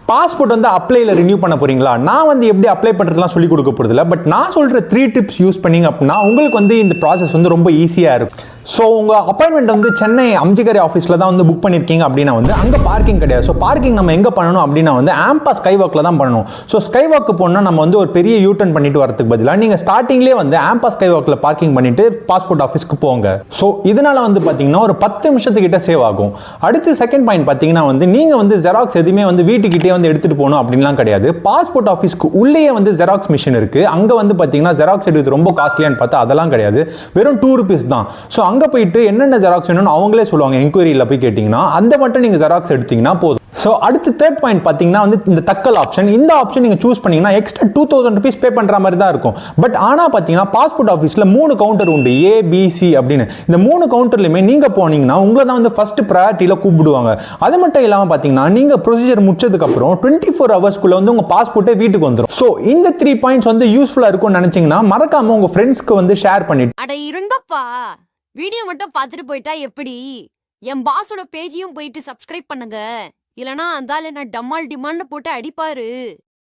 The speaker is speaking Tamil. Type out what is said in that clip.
பாஸ்போர்ட் வந்து அப்ளைல ரினியூ பண்ண போறீங்களா? நான் வந்து எப்படி அப்ளை பண்றதுலாம் சொல்லி கொடுக்க போறதில்ல. பட் நான் சொல்ற 3 டிப்ஸ் யூஸ் பண்ணீங்க அப்படின்னா உங்களுக்கு வந்து இந்த ப்ராசஸ் வந்து ரொம்ப ஈஸியா இருக்கும். ஸோ உங்கள் அப்பாயின்மெண்ட் வந்து சென்னை அம்ஜிகரி ஆஃபீஸில் தான் வந்து புக் பண்ணியிருக்கீங்க அப்படின்னா வந்து அங்கே பார்க்கிங் கிடையாது. ஸோ பார்க்கிங் நம்ம எங்கே பண்ணணும் அப்படின்னா வந்து ஆம்பா ஸ்கை வாக்கில் தான் பண்ணணும். ஸோ ஸ்கை வாக்கு போனால் நம்ம வந்து ஒரு பெரிய யூட்டர்ன் பண்ணிட்டு வரதுக்கு பதிலாக நீங்கள் ஸ்டார்டிங்லேயே வந்து ஆம்பா ஸ்கை வாக்கில் பார்க்கிங் பண்ணிட்டு பாஸ்போர்ட் ஆஃபீஸ்க்கு போங்க. ஸோ இதனால வந்து பார்த்தீங்கன்னா ஒரு 10 நிமிஷத்துக்கிட்ட சேவ் ஆகும். அடுத்து செகண்ட் பாயிண்ட் பார்த்தீங்கன்னா வந்து நீங்கள் வந்து ஜெராக்ஸ் எதுவுமே வந்து வீட்டுக்கிட்டே வந்து எடுத்துகிட்டு போகணும் அப்படின்லாம் கிடையாது. பாஸ்போர்ட் ஆஃபீஸ்க்கு உள்ளேயே வந்து ஜெராக்ஸ் மிஷின் இருக்குது. அங்கே வந்து பார்த்தீங்கன்னா ஜெராக்ஸ் எடுக்கிறது ரொம்ப காஸ்ட்லியான்னு பார்த்தா அதெல்லாம் கிடையாது. வெறும் 2 rupees தான். ஸோ அங்கே போயிட்டு என்னென்ன ஜெராக்ஸ் வேணும்னு அவங்களே சொல்லுவாங்க. என்கொயரியில் போய் கேட்டிங்கன்னா அந்த மட்டும் நீங்கள் ஜெராக்ஸ் எடுத்தீங்கன்னா போதும். ஸோ அடுத்து தேர்ட் பாயிண்ட் பார்த்தீங்கன்னா வந்து இந்த தக்கல் ஆப்ஷன். இந்த ஆப்ஷன் நீங்கள் சூஸ் பண்ணீங்கன்னா எக்ஸ்ட்ரா 2000 rupees பே பண்ணுற மாதிரி தான் இருக்கும். பட் ஆனால் பார்த்தீங்கன்னா பாஸ்போர்ட் ஆஃபீஸில் 3 கவுண்டர் உண்டு, ABC அப்படின்னு. இந்த 3 கவுண்டர்லையுமே நீங்கள் போனீங்கன்னா உங்களை தான் வந்து ஃபர்ஸ்ட் ப்ரையாரிட்டியில் கூப்பிடுவாங்க. அது மட்டும் இல்லாமல் பார்த்தீங்கன்னா நீங்கள் ப்ரொசீஜர் முடிச்சதுக்கப்புறம் 24 ஹவர்ஸ்க்குள்ள வந்து உங்கள் பாஸ்போர்ட்டே வீட்டுக்கு வந்துடும். ஸோ இந்த 3 பாயிண்ட்ஸ் வந்து யூஸ்ஃபுல்லாக இருக்கும்னு நினச்சிங்கன்னா மறக்காம உங்கள் ஃப்ரெண்ட்ஸ்க்கு வந்து ஷேர் பண்ணிட்டு. அட இருங்கப்பா, வீடியோ மட்டும் பார்த்துட்டு போயிட்டா எப்படி? என் பாஸோட பேஜையும் போயிட்டு சப்ஸ்கிரைப் பண்ணுங்க. இல்லனா அந்தால நான் டம்மால் டிமான்னு போட்டு அடிப்பாரு.